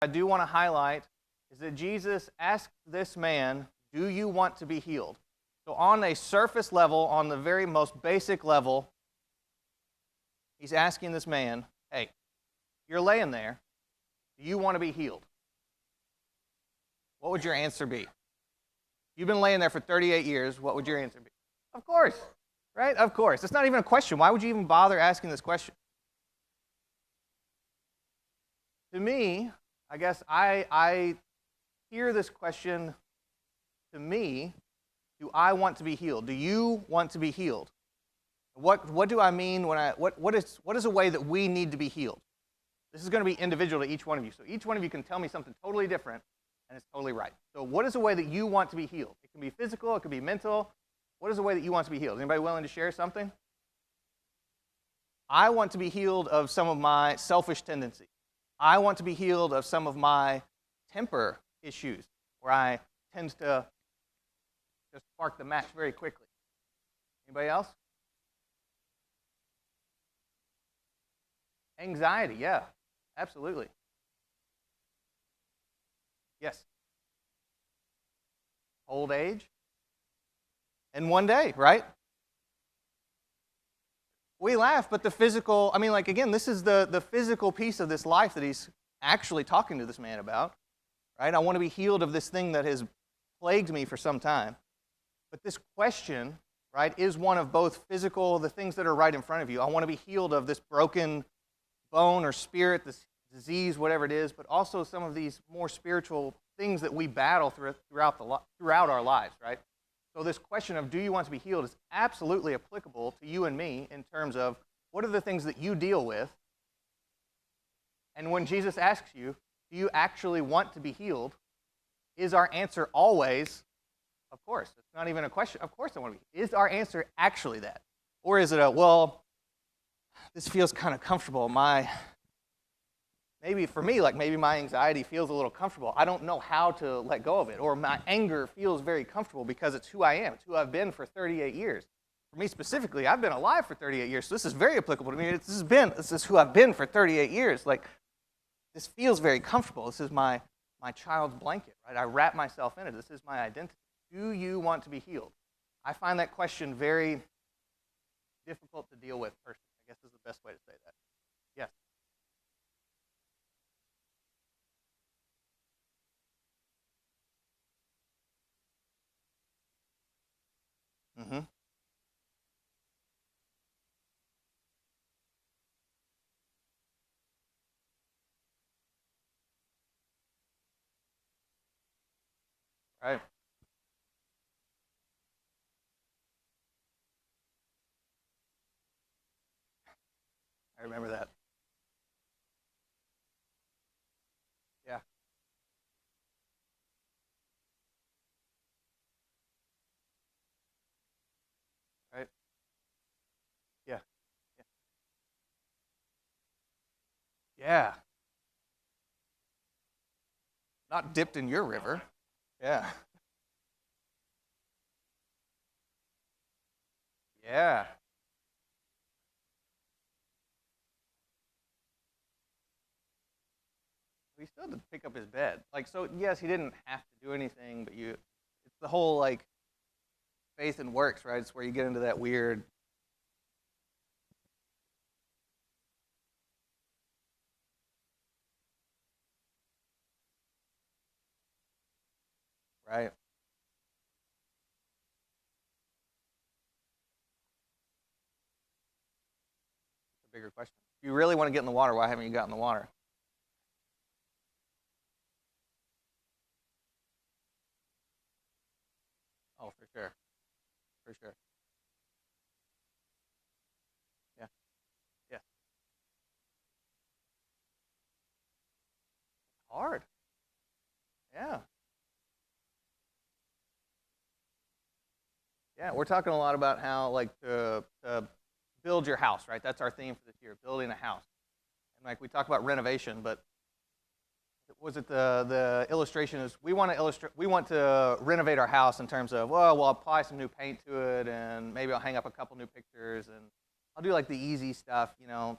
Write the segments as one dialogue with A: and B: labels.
A: I do want to highlight is that Jesus asked this man, do you want to be healed? So on a surface level, on the very most basic level, he's asking this man, hey, you're laying there. Do you want to be healed? What would your answer be? You've been laying there for 38 years. What would your answer be? Of course, right? Of course. It's not even a question. Why would you even bother asking this question? To me, I guess I hear this question, to me, do I want to be healed? Do you want to be healed? What do I mean when what is a way that we need to be healed? This is going to be individual to each one of you. So each one of you can tell me something totally different, and it's totally right. So what is a way that you want to be healed? It can be physical, it can be mental. What is a way that you want to be healed? Anybody willing to share something? I want to be healed of some of my selfish tendencies. I want to be healed of some of my temper issues, where I tend to just spark the match very quickly. Anybody else? Anxiety, yeah, absolutely. Yes. Old age. And one day, right? We laugh, but the physical, again, this is the physical piece of this life that he's actually talking to this man about, right? I want to be healed of this thing that has plagued me for some time. But this question, right, is one of both physical, the things that are right in front of you. I want to be healed of this broken bone or spirit, this disease, whatever it is, but also some of these more spiritual things that we battle throughout our lives, right? So this question of do you want to be healed is absolutely applicable to you and me in terms of what are the things that you deal with. And when Jesus asks you, do you actually want to be healed, is our answer always, of course. It's not even a question. Of course I want to be. Is our answer actually that? Or is it well, this feels kind of comfortable. Maybe for me, maybe my anxiety feels a little comfortable. I don't know how to let go of it. Or my anger feels very comfortable because it's who I am. It's who I've been for 38 years. For me specifically, I've been alive for 38 years, so this is very applicable to me. This is who I've been for 38 years. This feels very comfortable. This is my child's blanket, right? I wrap myself in it. This is my identity. Do you want to be healed? I find that question very difficult to deal with personally. I guess is the best way to say that. Yes? Mm-hmm. Right. I remember that. Yeah. Right. Yeah. Yeah. Yeah. Not dipped in your river. Yeah. Yeah. He still had to pick up his bed. So yes, he didn't have to do anything, but it's the whole faith and works, right? It's where you get into that weird. Right. It's a bigger question. If you really want to get in the water, why haven't you gotten in the water? Oh, for sure. For sure. Yeah. Yeah. Hard. Yeah. Yeah. We're talking a lot about how to build your house, right? That's our theme for this year, building a house. And we talk about renovation, but was it the illustration is we want to renovate our house in terms of, well, we'll apply some new paint to it, and maybe I'll hang up a couple new pictures, and I'll do the easy stuff.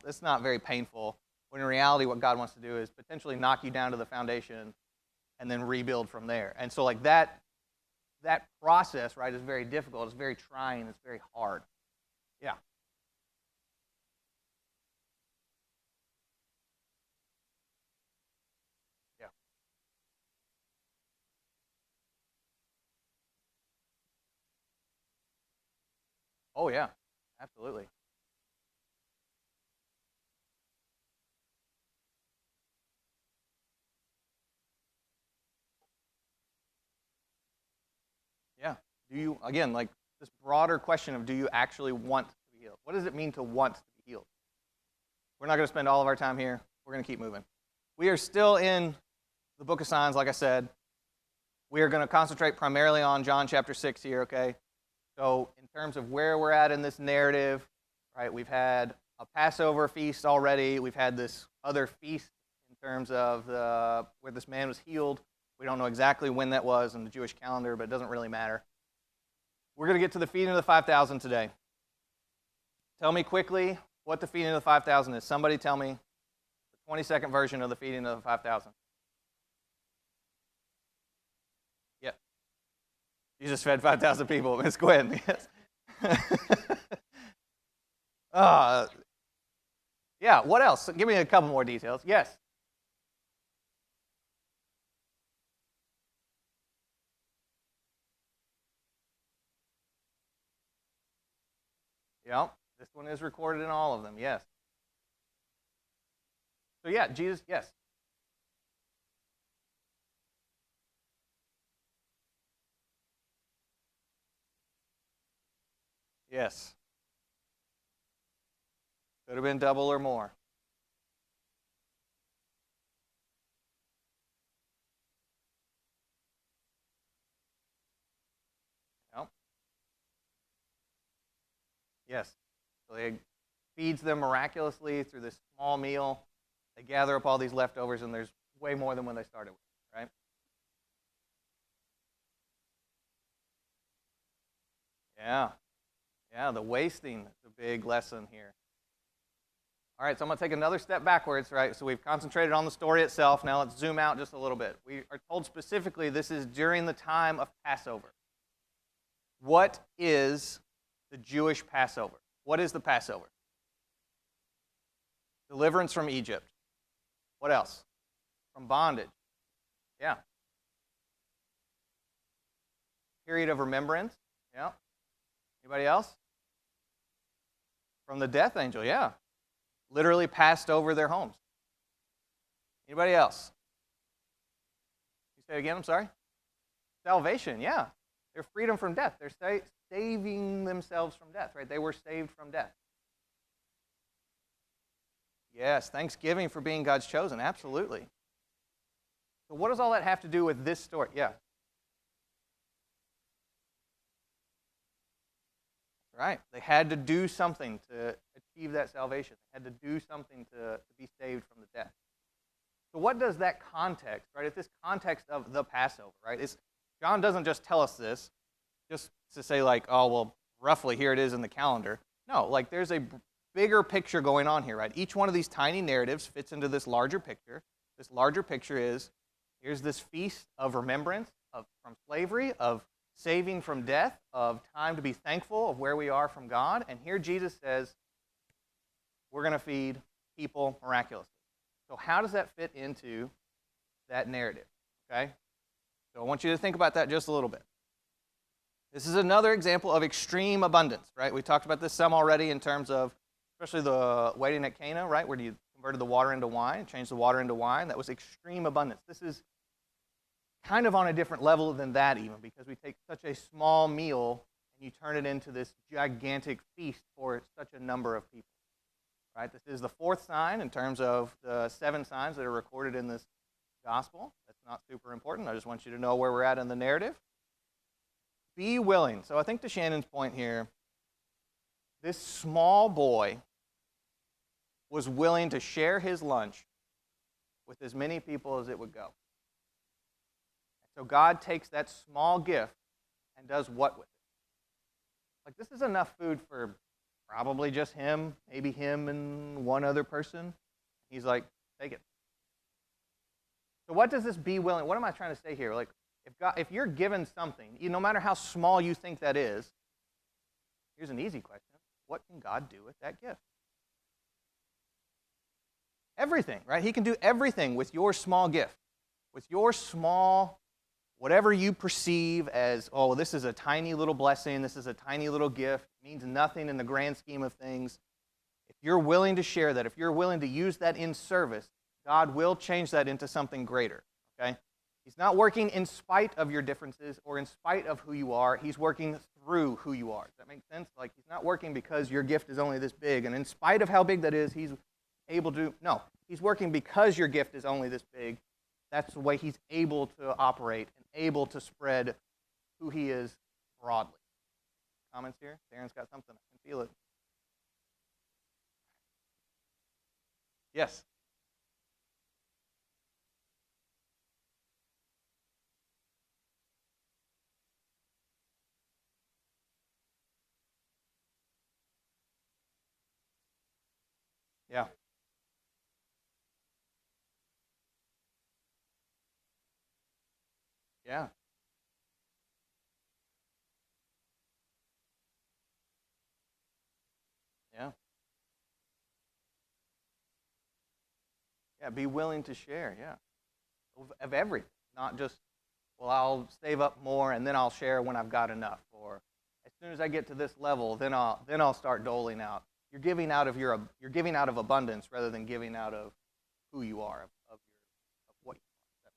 A: It's not very painful. when in reality what God wants to do is potentially knock you down to the foundation and then rebuild from there. And so like that process, right, is very difficult. It's very trying. It's very hard. Yeah. Yeah. Oh, yeah. Absolutely. Yeah. Do you, again, like this broader question of do you actually want to be healed? What does it mean to want to be healed? We're not going to spend all of our time here. We're going to keep moving. We are still in the book of signs, like I said. We are going to concentrate primarily on John chapter 6 here, okay? So in terms of where we're at in this narrative, right, we've had a Passover feast already. We've had this other feast in terms of where this man was healed. We don't know exactly when that was in the Jewish calendar, but it doesn't really matter. We're going to get to the feeding of the 5,000 today. Tell me quickly what the feeding of the 5,000 is. Somebody tell me the 20-second version of the feeding of the 5,000. Yep. Jesus fed 5,000 people. Miss Gwen, yes. Yeah, what else? Give me a couple more details. Yes. Yeah, this one is recorded in all of them, yes. So yeah, Jesus, yes. Yes. Could have been double or more. Yep. Yes. So he feeds them miraculously through this small meal. They gather up all these leftovers, and there's way more than when they started with, right? Yeah. Yeah, the wasting is a big lesson here. All right, so I'm going to take another step backwards, right? So we've concentrated on the story itself. Now let's zoom out just a little bit. We are told specifically this is during the time of Passover. What is the Jewish Passover? What is the Passover? Deliverance from Egypt. What else? From bondage. Yeah. Period of remembrance. Yeah. Anybody else? From the death angel, yeah. Literally passed over their homes. Anybody else? You say it again, I'm sorry? Salvation, yeah. Their freedom from death. They're saving themselves from death, right? They were saved from death. Yes, thanksgiving for being God's chosen, absolutely. So what does all that have to do with this story? Yeah. Right. They had to do something to achieve that salvation. They had to do something to be saved from the death. So what does that context, right? It's this context of the Passover, right? John doesn't just tell us this just to say like, oh, well, roughly here it is in the calendar. No, like there's a bigger picture going on here, right? Each one of these tiny narratives fits into this larger picture. This larger picture is, here's this feast of remembrance from slavery, of saving from death, of time to be thankful of where we are from God. And here Jesus says, we're going to feed people miraculously. So how does that fit into that narrative? Okay? So I want you to think about that just a little bit. This is another example of extreme abundance, right? We talked about this some already in terms of, especially the wedding at Cana, right? Where you converted the water into wine, changed the water into wine. That was extreme abundance. This is kind of on a different level than that even, because we take such a small meal and you turn it into this gigantic feast for such a number of people. Right? This is the fourth sign in terms of the 7 signs that are recorded in this gospel. That's not super important. I just want you to know where we're at in the narrative. Be willing. So I think to Shannon's point here, this small boy was willing to share his lunch with as many people as it would go. So God takes that small gift and does what with it? Like, this is enough food for probably just him, maybe him and one other person. He's like, take it. So what does this be willing? What am I trying to say here? Like, if you're given something, no matter how small you think that is, here's an easy question. What can God do with that gift? Everything, right? He can do everything with your small gift, with your small, whatever you perceive as, oh, this is a tiny little blessing, this is a tiny little gift, means nothing in the grand scheme of things. If you're willing to share that, if you're willing to use that in service, God will change that into something greater, okay? He's not working in spite of your differences or in spite of who you are. He's working through who you are. Does that make sense? Like, he's not working because your gift is only this big, and in spite of how big that is, he's able to, no. He's working because your gift is only this big. That's the way he's able to operate and able to spread who he is broadly. Comments here? Darren's got something. I can feel it. Yes? Yeah. Yeah. Yeah. Yeah, be willing to share, yeah. Of everything, not just, well, I'll save up more and then I'll share when I've got enough, or as soon as I get to this level, then I'll start doling out. You're giving out of abundance rather than giving out of who you are, of what you are.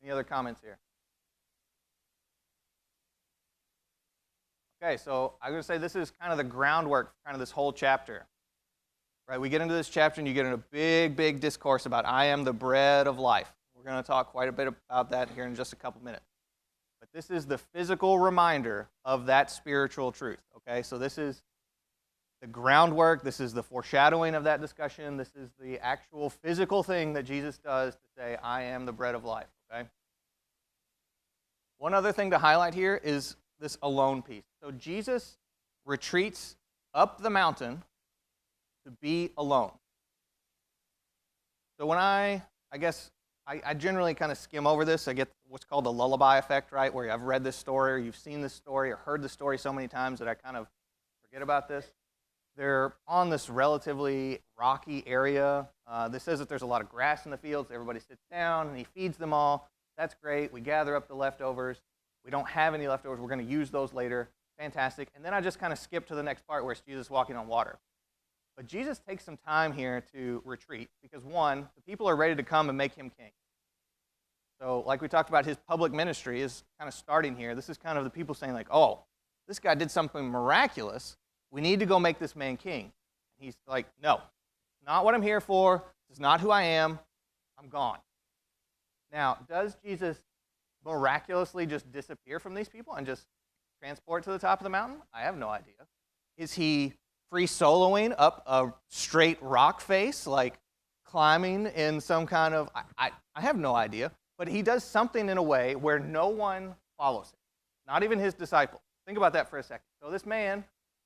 A: Any other comments here? Okay, so I'm going to say this is kind of the groundwork for kind of this whole chapter. Right, we get into this chapter and you get in a big, big discourse about I am the bread of life. We're going to talk quite a bit about that here in just a couple minutes. But this is the physical reminder of that spiritual truth. Okay, so this is the groundwork. This is the foreshadowing of that discussion. This is the actual physical thing that Jesus does to say, I am the bread of life. Okay. One other thing to highlight here is this alone piece. So Jesus retreats up the mountain to be alone. So when I generally kind of skim over this. I get what's called the lullaby effect, right? Where I've read this story, or you've seen this story, or heard the story so many times that I kind of forget about this. They're on this relatively rocky area. This says that there's a lot of grass in the fields. Everybody sits down, and he feeds them all. That's great. We gather up the leftovers. We don't have any leftovers. We're going to use those later. Fantastic. And then I just kind of skip to the next part where it's Jesus walking on water. But Jesus takes some time here to retreat because, one, the people are ready to come and make him king. So like we talked about, his public ministry is kind of starting here. This is kind of the people saying like, oh, this guy did something miraculous. We need to go make this man king. And he's like, no, not what I'm here for. This is not who I am. I'm gone. Now, does Jesus miraculously just disappear from these people and just transport to the top of the mountain? I have no idea. Is he free soloing up a straight rock face, like climbing in some kind of, I have no idea, but he does something in a way where no one follows him, not even his disciples. Think about that for a second. So this man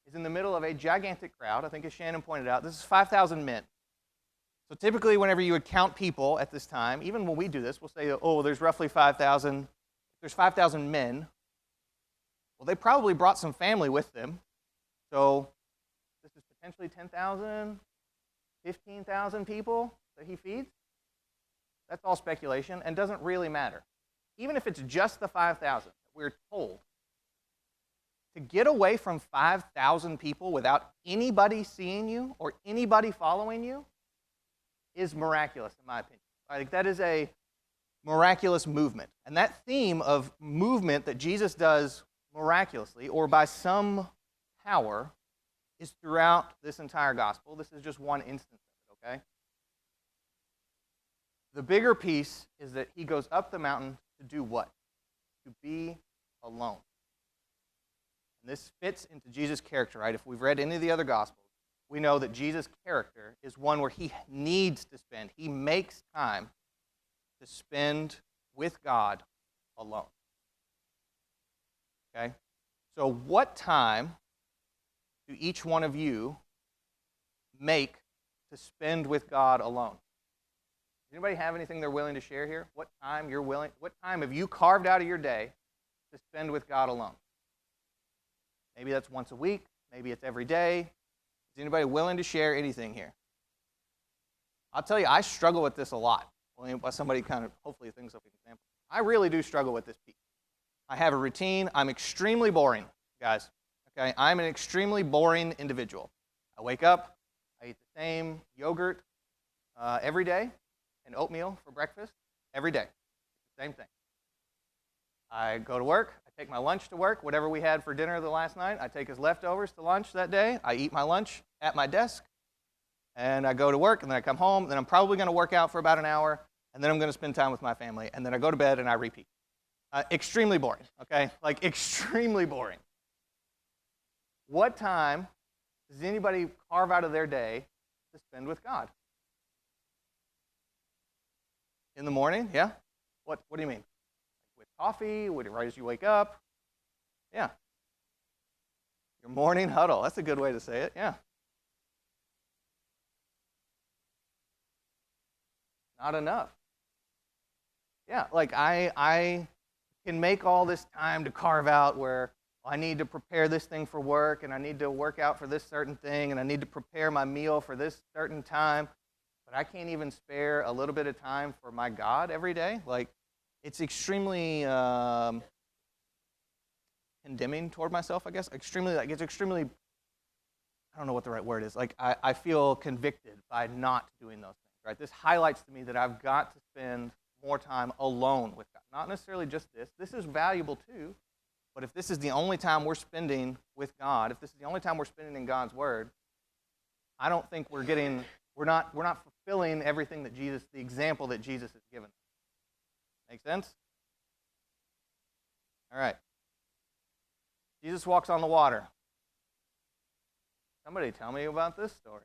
A: is in the middle of a gigantic crowd. I think as Shannon pointed out, this is 5,000 men. So typically whenever you would count people at this time, even when we do this, we'll say, oh, there's roughly 5,000. There's 5,000 men. Well, they probably brought some family with them. So this is potentially 10,000, 15,000 people that he feeds. That's all speculation and doesn't really matter. Even if it's just the 5,000, we're told to get away from 5,000 people without anybody seeing you or anybody following you is miraculous, in my opinion. Like, that is a miraculous movement. And that theme of movement that Jesus does miraculously or by some power is throughout this entire gospel. This is just one instance of it, okay? The bigger piece is that he goes up the mountain to do what? To be alone. And this fits into Jesus' character, right? If we've read any of the other gospels, we know that Jesus' character is one where he needs to spend, he makes time to spend with God alone. Okay? So what time do each one of you make to spend with God alone? Does anybody have anything they're willing to share here? What time have you carved out of your day to spend with God alone? Maybe that's once a week. Maybe it's every day. Is anybody willing to share anything here? I'll tell you, I struggle with this a lot. Well, somebody kind of hopefully thinks of an example. I really do struggle with this piece. I have a routine. I'm extremely boring, guys. Okay, I'm an extremely boring individual. I wake up, I eat the same yogurt every day and oatmeal for breakfast every day. Same thing. I go to work. I take my lunch to work. Whatever we had for dinner the last night, I take as leftovers to lunch that day. I eat my lunch at my desk, and I go to work, and then I come home. Then I'm probably going to work out for about an hour, and then I'm going to spend time with my family, and then I go to bed, and I repeat. Extremely boring, okay? Like, extremely boring. What time does anybody carve out of their day to spend with God? In the morning, yeah? What do you mean? With coffee, right as you wake up? Yeah. Your morning huddle, that's a good way to say it, yeah. Not enough. Yeah, like I can make all this time to carve out where I need to prepare this thing for work, and I need to work out for this certain thing, and I need to prepare my meal for this certain time, but I can't even spare a little bit of time for my God every day. Like, it's extremely condemning toward myself, I guess. It's extremely, I don't know what the right word is. Like, I feel convicted by not doing those things, right? This highlights to me that I've got to spend more time alone with God. Not necessarily just this. This is valuable too. But if this is the only time we're spending with God, if this is the only time we're spending in God's Word, I don't think we're not fulfilling everything that the example that Jesus has given. Make sense? All right. Jesus walks on the water. Somebody tell me about this story.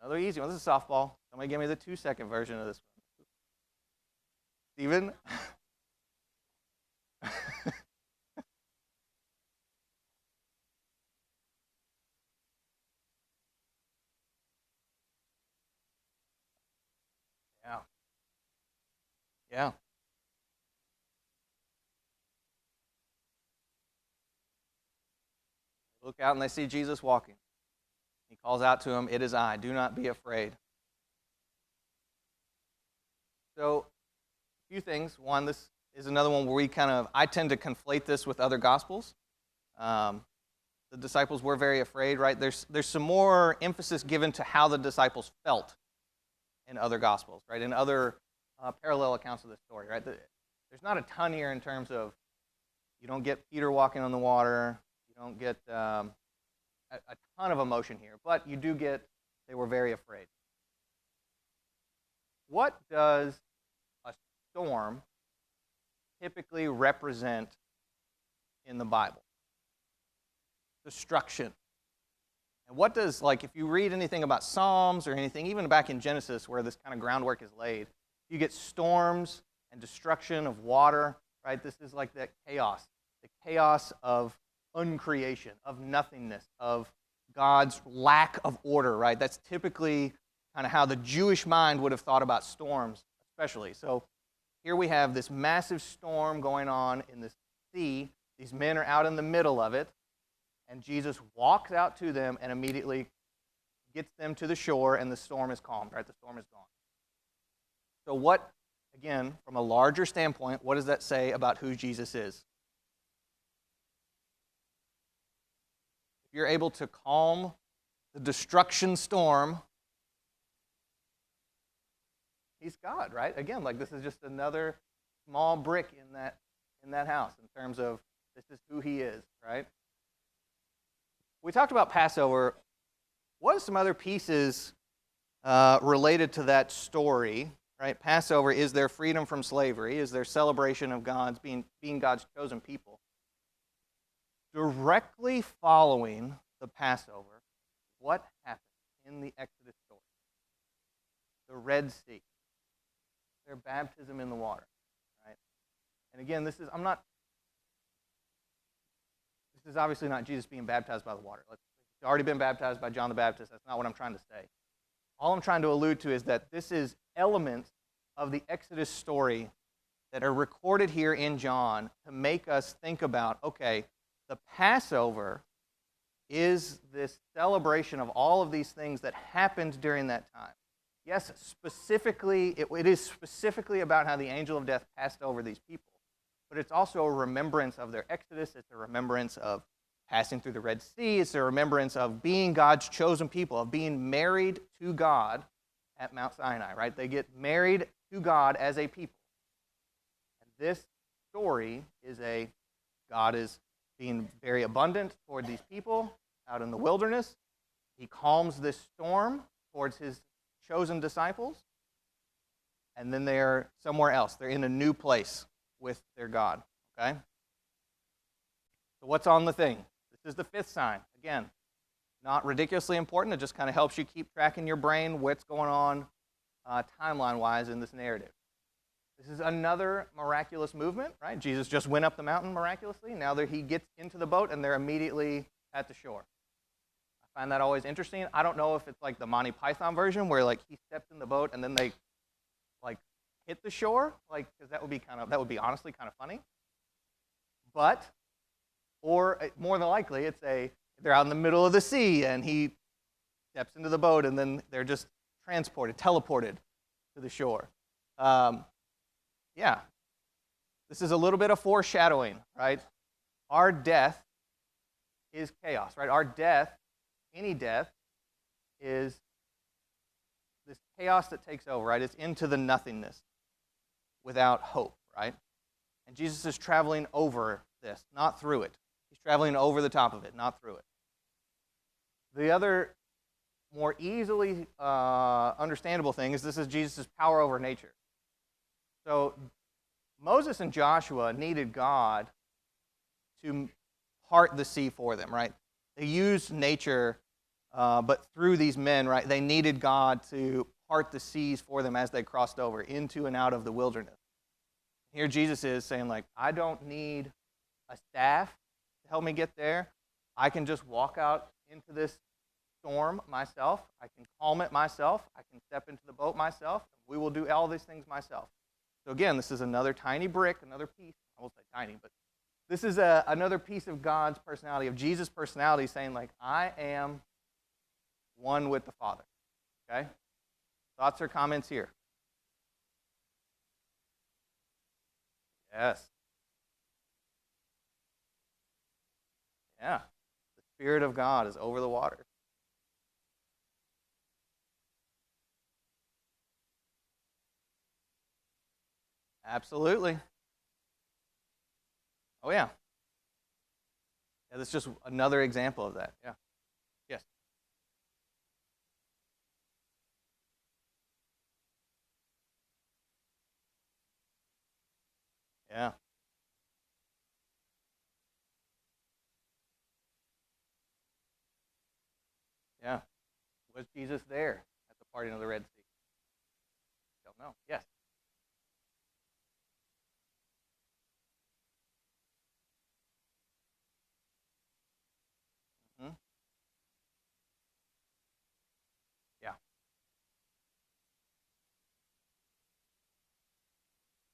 A: Another easy one. This is softball. Somebody give me the 2-second version of this one. Steven? Yeah. Yeah. Look out and they see Jesus walking. He calls out to him, "It is I. Do not be afraid." So, a few things. One, this is another one where I tend to conflate this with other Gospels. The disciples were very afraid, right? There's some more emphasis given to how the disciples felt in other Gospels, right? In other parallel accounts of this story, right? There's not a ton here in terms of, you don't get Peter walking on the water, you don't get a ton of emotion here, but you do get they were very afraid. What does a storm typically represent in the Bible? Destruction. And what does, if you read anything about Psalms or anything, even back in Genesis where this kind of groundwork is laid, you get storms and destruction of water, right? This is like that chaos, the chaos of uncreation, of nothingness, of God's lack of order, right? That's typically kind of how the Jewish mind would have thought about storms, especially. So here we have this massive storm going on in the sea. These men are out in the middle of it, and Jesus walks out to them and immediately gets them to the shore, and the storm is calmed, right? The storm is gone. So what, again, from a larger standpoint, what does that say about who Jesus is? If you're able to calm the destruction storm, he's God, right? Again, this is just another small brick in that house in terms of this is who he is, right? We talked about Passover. What are some other pieces related to that story, right? Passover is their freedom from slavery, is their celebration of God's being God's chosen people. Directly following the Passover, what happened in the Exodus story? The Red Sea. Their baptism in the water, right? And again, this is obviously not Jesus being baptized by the water. He's already been baptized by John the Baptist. That's not what I'm trying to say. All I'm trying to allude to is that this is elements of the Exodus story that are recorded here in John to make us think about, okay, the Passover is this celebration of all of these things that happened during that time. Yes, specifically, it is specifically about how the angel of death passed over these people, but it's also a remembrance of their exodus. It's a remembrance of passing through the Red Sea. It's a remembrance of being God's chosen people, of being married to God at Mount Sinai, right? They get married to God as a people. And this story is God is being very abundant toward these people out in the wilderness. He calms this storm towards his chosen disciples, and then they're somewhere else. They're in a new place with their God, okay? So what's on the thing? This is the fifth sign. Again, not ridiculously important. It just kind of helps you keep track in your brain what's going on timeline-wise in this narrative. This is another miraculous movement, right? Jesus just went up the mountain miraculously. Now he gets into the boat, and they're immediately at the shore. I find that always interesting. I don't know if it's like the Monty Python version where like he stepped in the boat and then they like hit the shore, like because that would be honestly kind of funny. But or more than likely they're out in the middle of the sea and he steps into the boat and then they're just teleported to the shore. Yeah, this is a little bit of foreshadowing, right? Our death is chaos, right? Our death, any death, is this chaos that takes over, right? It's into the nothingness without hope, right? And Jesus is traveling over this, not through it. He's traveling over the top of it, not through it. The other more easily understandable thing is this is Jesus' power over nature. So Moses and Joshua needed God to part the sea for them, right? They used nature, but through these men, right, they needed God to part the seas for them as they crossed over into and out of the wilderness. Here Jesus is saying, like, I don't need a staff to help me get there. I can just walk out into this storm myself. I can calm it myself. I can step into the boat myself. We will do all these things myself. So again, this is another tiny brick, another piece. I won't say tiny, but this is another piece of God's personality, of Jesus' personality, saying, like, I am one with the Father. Okay? Thoughts or comments here? Yes. Yeah. The Spirit of God is over the waters. Absolutely. Oh, yeah. Yeah, that's just another example of that. Yeah. Yes. Yeah. Yeah. Was Jesus there at the parting of the Red Sea? Don't know. Yes. Hmm. Yeah.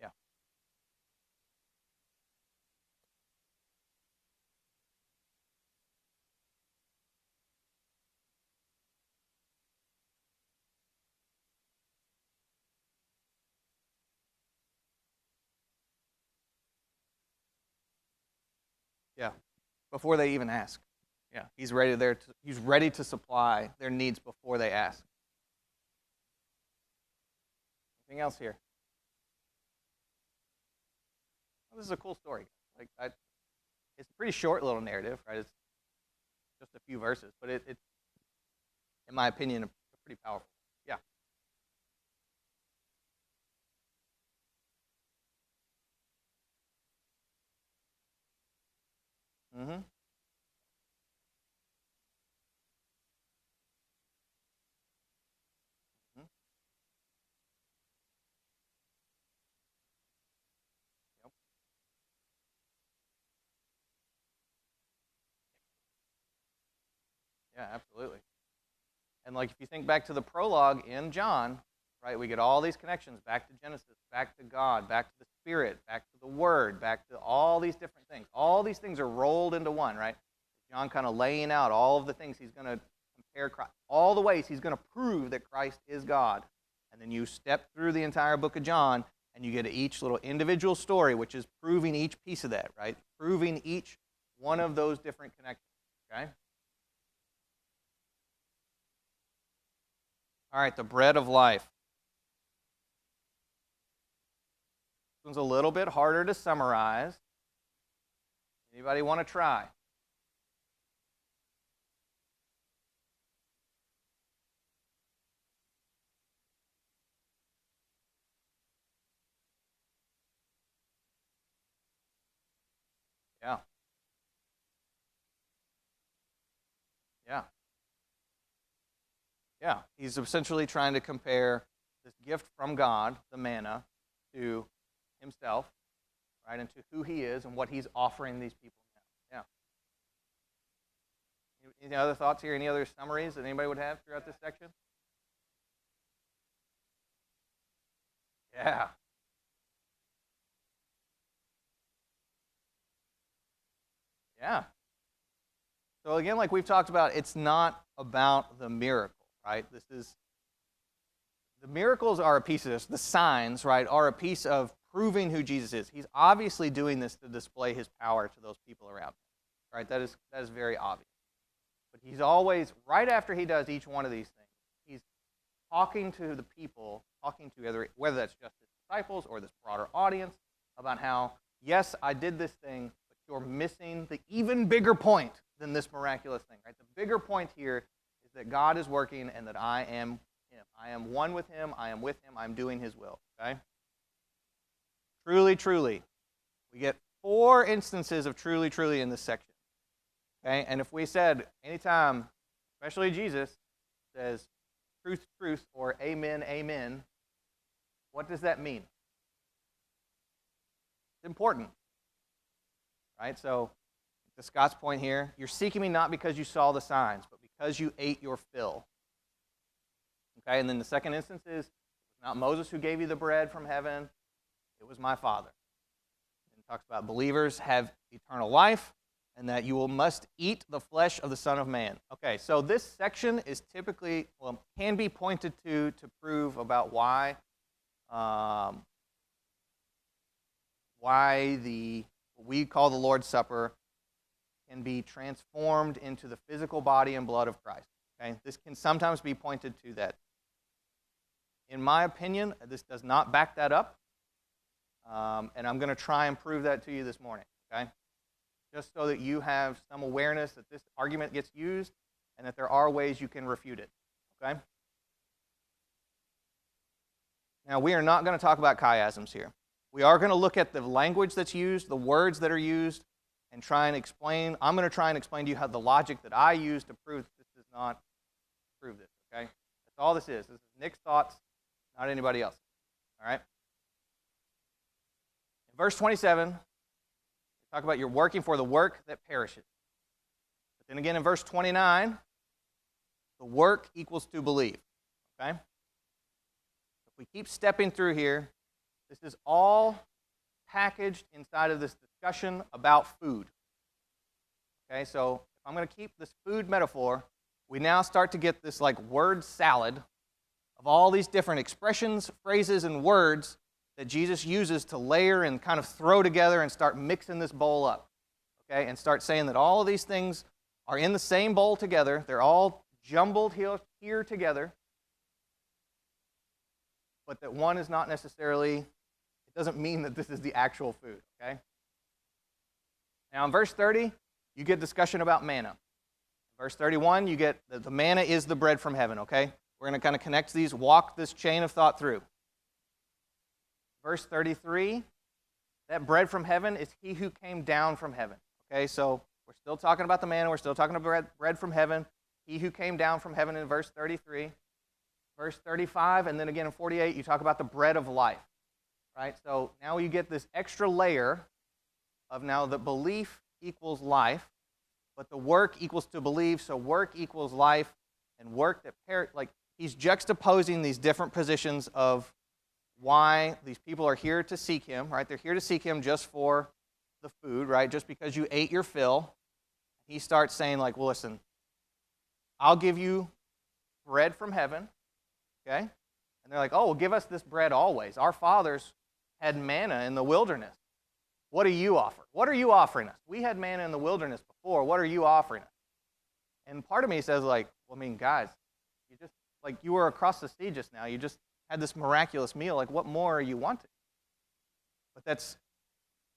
A: Yeah. Yeah. Before they even ask. Yeah. He's ready to supply their needs before they ask. Anything else here? Well, this is a cool story. It's a pretty short little narrative, right? It's just a few verses, but it's, in my opinion, pretty powerful. Yeah. Mm-hmm. Mm-hmm. Yep. Yeah, absolutely. And like if you think back to the prologue in John, right, we get all these connections back to Genesis, back to God, back to the Spirit, back to the Word, back to all these different things. All these things are rolled into one, right? John kind of laying out all of the things he's going to compare Christ, all the ways he's going to prove that Christ is God. And then you step through the entire book of John, and you get to each little individual story, which is proving each piece of that, right? Proving each one of those different connections, okay? All right, the bread of life. This one's a little bit harder to summarize. Anybody want to try? Yeah. Yeah. Yeah. He's essentially trying to compare this gift from God, the manna, to himself, right, and to who he is and what he's offering these people now. Yeah. Any other thoughts here? Any other summaries that anybody would have throughout this section? Yeah. Yeah. So again, like we've talked about, it's not about the miracle, right? The miracles are a piece of this. The signs, right, are a piece of proving who Jesus is. He's obviously doing this to display his power to those people around him, right? That is very obvious. But he's always, right after he does each one of these things, he's talking to the people, talking to whether that's just his disciples or this broader audience, about how, yes, I did this thing, but you're missing the even bigger point than this miraculous thing, right? The bigger point here is that God is working and that I am him. I am one with him. I am with him. I'm doing his will, okay? Truly, truly. We get 4 instances of truly, truly in this section, okay? And if we said anytime, especially Jesus, says truth, truth, or amen, amen, what does that mean? It's important, right? So, to Scott's point here, you're seeking me not because you saw the signs, but because you ate your fill. Okay, and then the second instance is, it was not Moses who gave you the bread from heaven, it was my Father. And it talks about believers have eternal life, and that you must eat the flesh of the Son of Man. Okay, so this section is typically, can be pointed to prove about why what we call the Lord's Supper can be transformed into the physical body and blood of Christ. Okay? This can sometimes be pointed to that. In my opinion, this does not back that up, and I'm going to try and prove that to you this morning, okay? Just so that you have some awareness that this argument gets used and that there are ways you can refute it, okay? Now, we are not going to talk about chiasms here. We are going to look at the language that's used, the words that are used, and try and explain. I'm going to try and explain to you how the logic that I use to prove that this does not prove this, okay? That's all this is. This is Nick's thoughts, not anybody else, all right? In verse 27, we talk about you're working for the work that perishes. But then again in verse 29, the work equals to believe, okay? If we keep stepping through here, this is all packaged inside of this discussion about food. Okay, so if I'm going to keep this food metaphor, we now start to get this like word salad of all these different expressions, phrases, and words that Jesus uses to layer and kind of throw together and start mixing this bowl up. Okay, and start saying that all of these things are in the same bowl together. They're all jumbled here together, but that one is not necessarily, it doesn't mean that this is the actual food, okay? Now in verse 30, you get discussion about manna. In verse 31, you get the manna is the bread from heaven, okay? We're going to kind of connect these, walk this chain of thought through. Verse 33, that bread from heaven is he who came down from heaven, okay? So we're still talking about the manna, we're still talking about bread from heaven, he who came down from heaven in verse 33. Verse 35, and then again in 48, you talk about the bread of life. Right? So now you get this extra layer of now that belief equals life, but the work equals to believe, so work equals life, and work that he's juxtaposing these different positions of why these people are here to seek him, right? They're here to seek him just for the food, right? Just because you ate your fill. He starts saying, like, well, listen, I'll give you bread from heaven, okay? And they're like, oh, well, give us this bread always. Our fathers had manna in the wilderness. What do you offer? What are you offering us? We had manna in the wilderness before. What are you offering us? And part of me says, like, well, I mean, guys, you just, like, you were across the sea just now. You just had this miraculous meal. Like, what more are you wanting? But that's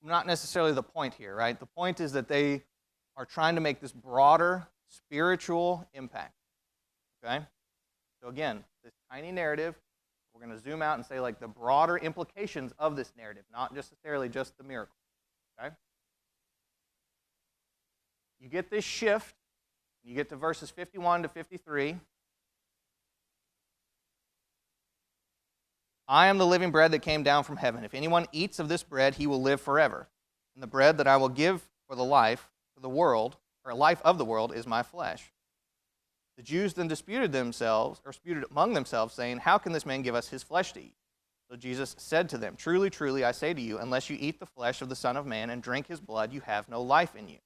A: not necessarily the point here, right? The point is that they are trying to make this broader spiritual impact, okay? So again, this tiny narrative, we're going to zoom out and say, like, the broader implications of this narrative, not necessarily just the miracle, okay? You get this shift, you get to verses 51 to 53. I am the living bread that came down from heaven. If anyone eats of this bread, he will live forever. And the bread that I will give for the life of the world, or life of the world, is my flesh. The Jews then disputed among themselves, saying, how can this man give us his flesh to eat? So Jesus said to them, truly, truly, I say to you, unless you eat the flesh of the Son of Man and drink his blood, you have no life in you.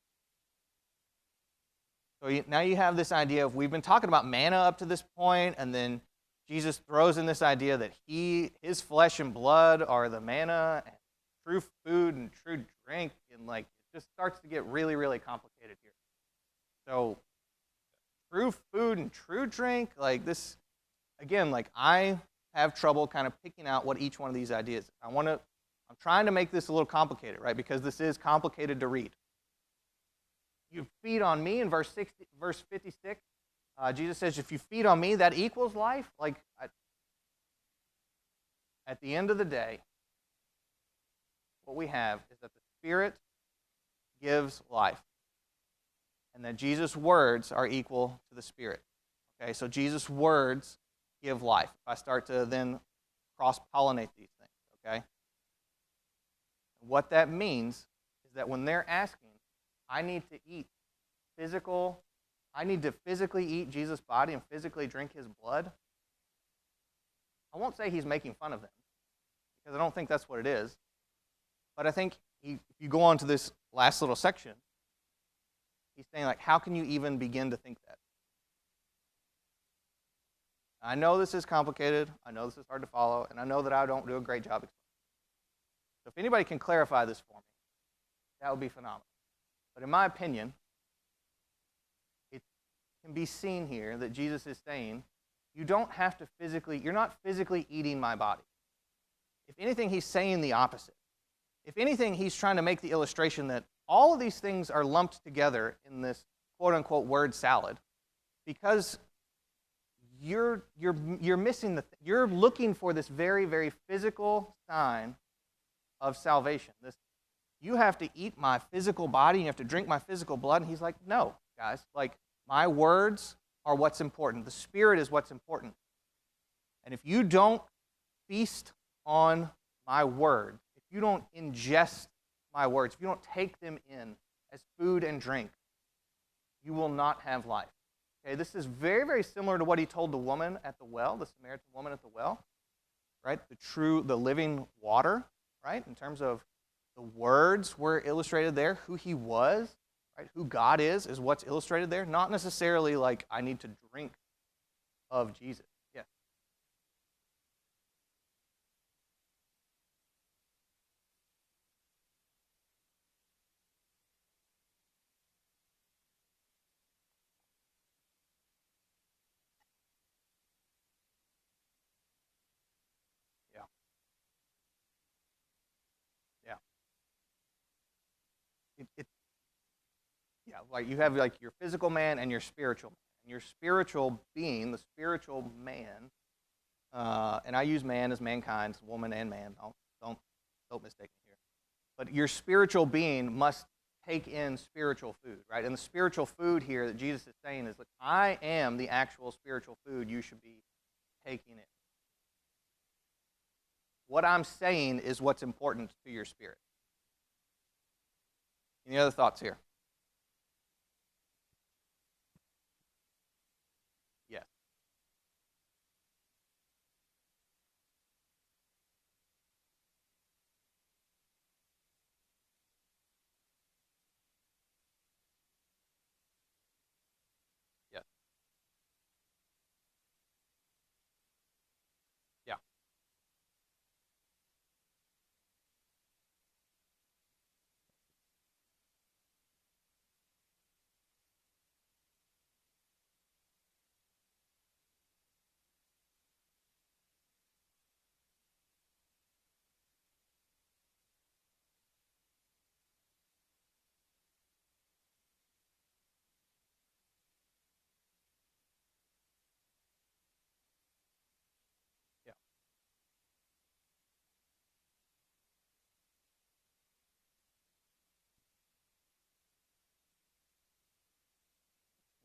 A: So now you have this idea of, we've been talking about manna up to this point, and then Jesus throws in this idea that his flesh and blood are the manna, and true food and true drink, and like it just starts to get really, really complicated here. So true food and true drink, like this, again, like I have trouble kind of picking out what each one of these ideas is. I'm trying to make this a little complicated, right? Because this is complicated to read. You feed on me in verse 56. Jesus says, if you feed on me, that equals life. Like, at the end of the day, what we have is that the Spirit gives life, and that Jesus' words are equal to the Spirit. Okay, so Jesus' words give life. If I start to then cross-pollinate these things, okay? What that means is that when they're asking, I need to physically eat Jesus' body and physically drink his blood, I won't say he's making fun of them, because I don't think that's what it is. But I think if you go on to this last little section, he's saying, like, how can you even begin to think that? I know this is complicated, I know this is hard to follow, and I know that I don't do a great job explaining. So if anybody can clarify this for me, that would be phenomenal. But in my opinion, it can be seen here that Jesus is saying, you're not physically eating my body. If anything, he's saying the opposite. If anything, he's trying to make the illustration that all of these things are lumped together in this quote-unquote word salad because you're missing you're looking for this very, very physical sign of salvation. You have to eat my physical body, and you have to drink my physical blood. And he's like, no, guys, like, my words are what's important. The Spirit is what's important. And if you don't feast on my word, if you don't ingest my words, if you don't take them in as food and drink, you will not have life. Okay, this is very, very similar to what he told the woman at the well, the Samaritan woman at the well, right? The living water, right? In terms of the words were illustrated there, who he was, right? Who God is what's illustrated there. Not necessarily like I need to drink of Jesus. Yeah. Yeah. Yeah. Yeah, like you have like your physical man and your spiritual man. And your spiritual being, the spiritual man, and I use man as mankind, woman and man. Don't mistake me here. But your spiritual being must take in spiritual food, right? And the spiritual food here that Jesus is saying is, look, I am the actual spiritual food you should be taking in. What I'm saying is what's important to your spirit. Any other thoughts here?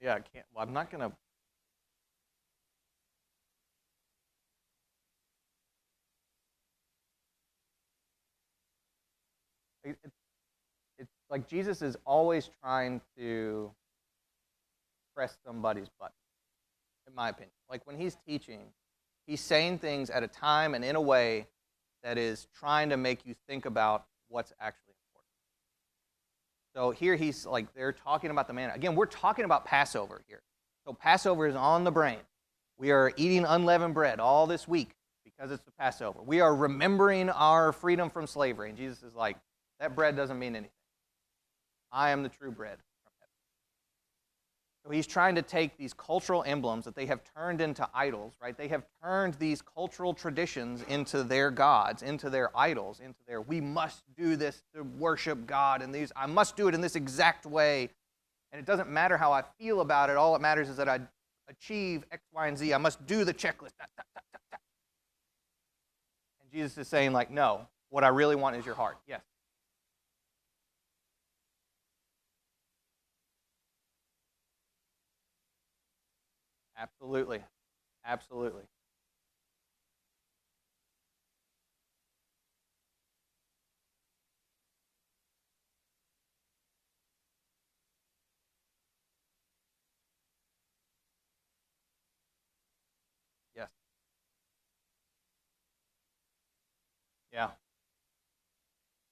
A: Yeah, I can't. Well, I'm not going to. It's like Jesus is always trying to press somebody's button, in my opinion. Like when he's teaching, he's saying things at a time and in a way that is trying to make you think about what's actually important. So here he's like, they're talking about the manna. Again, we're talking about Passover here. So Passover is on the brain. We are eating unleavened bread all this week because it's the Passover. We are remembering our freedom from slavery. And Jesus is like, that bread doesn't mean anything. I am the true bread from heaven. So he's trying to take these cultural emblems that they have turned into idols, right? They have turned these cultural traditions into their gods, into their idols, into their, we must do this to worship God, and I must do it in this exact way. And it doesn't matter how I feel about it. All that matters is that I achieve X, Y, and Z. I must do the checklist. And Jesus is saying, like, no, what I really want is your heart. Yes. Absolutely. Absolutely. Yes. Yeah.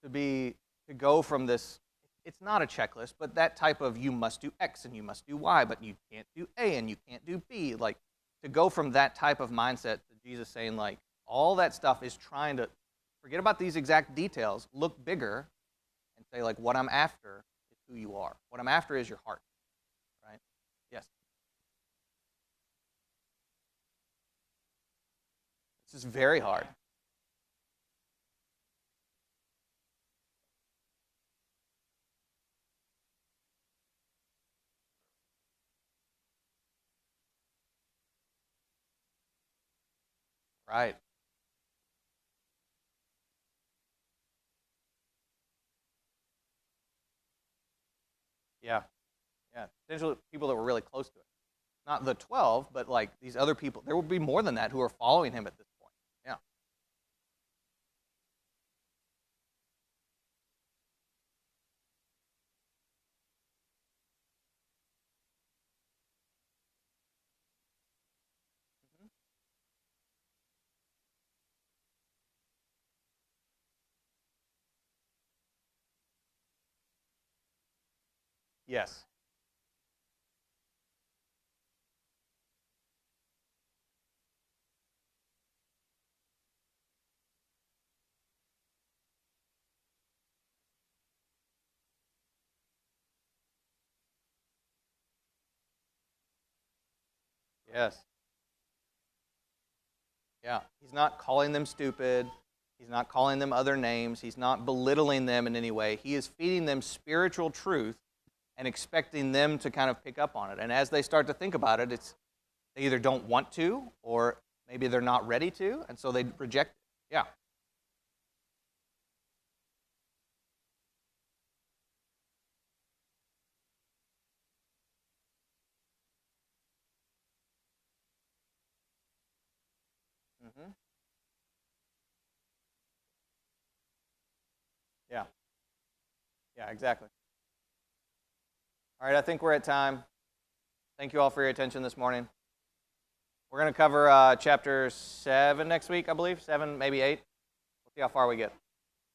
A: To go from this, it's not a checklist, but that type of you must do X and you must do Y, but you can't do A and you can't do B. Like to go from that type of mindset to Jesus saying, like, all that stuff is trying to forget about these exact details, look bigger, and say, like, what I'm after is who you are. What I'm after is your heart. Right? Yes. This is very hard. Right. Yeah. Yeah. Potentially people that were really close to it. Not the 12, but like these other people. There will be more than that who are following him at this point. Yeah. Mhm. Yes. Yes. Yeah. He's not calling them stupid. He's not calling them other names. He's not belittling them in any way. He is feeding them spiritual truth and expecting them to kind of pick up on it. And as they start to think about it, it's they either don't want to or maybe they're not ready to, and so they reject it. Yeah. Hmm. Yeah. Yeah, exactly. All right, I think we're at time. Thank you all for your attention this morning. We're going to cover chapter 7 next week, I believe. 7, maybe 8. We'll see how far we get.